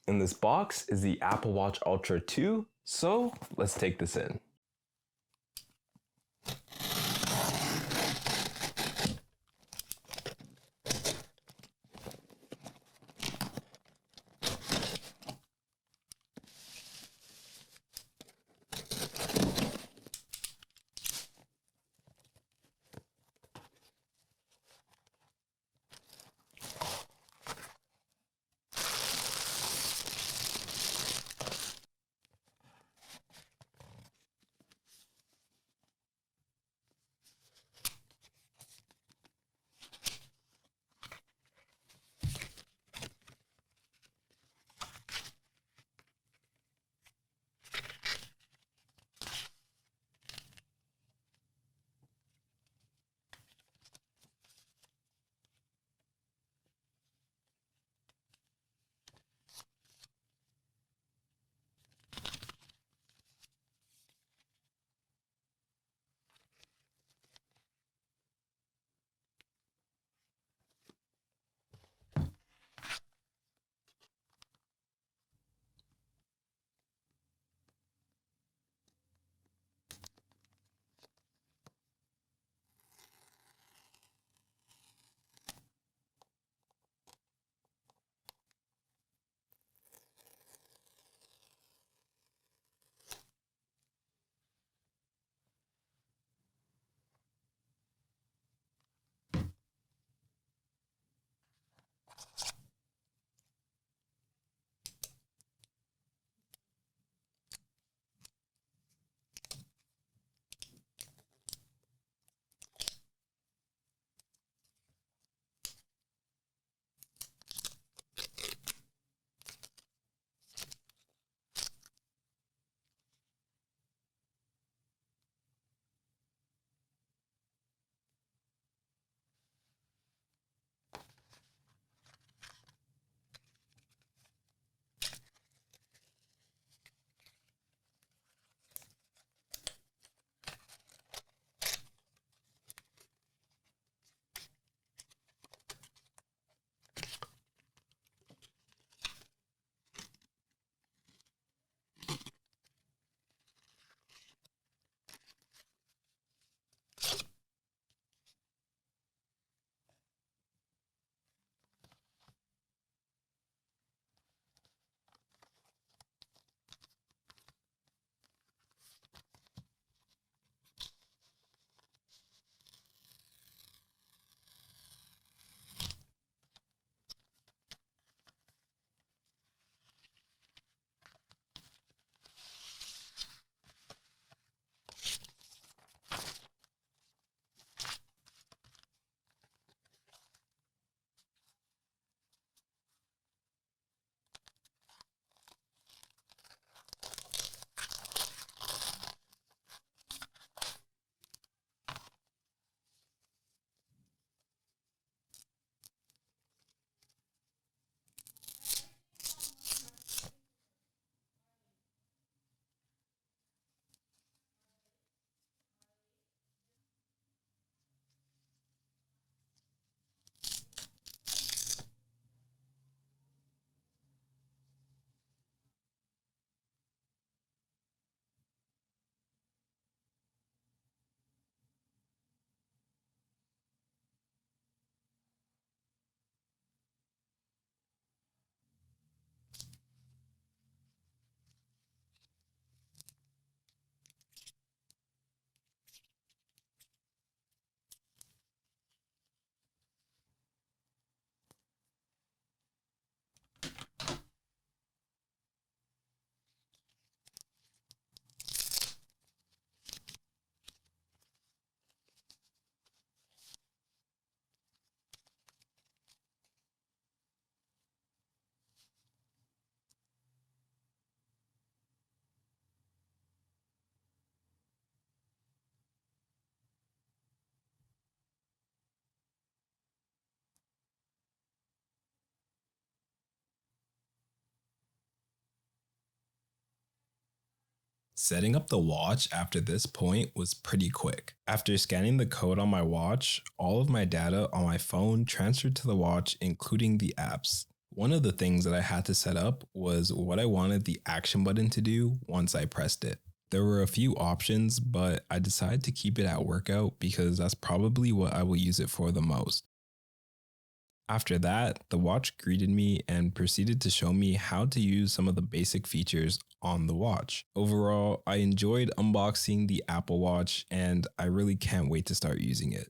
In this box is the Apple Watch Ultra 2, so let's take this in. Setting up the watch after this point was pretty quick. After scanning the code on my watch, all of my data on my phone transferred to the watch, including the apps. One of the things that I had to set up was what I wanted the action button to do once I pressed it. There were a few options, but I decided to keep it at workout because that's probably what I will use it for the most. After that, the watch greeted me and proceeded to show me how to use some of the basic features on the watch. Overall, I enjoyed unboxing the Apple Watch and I really can't wait to start using it.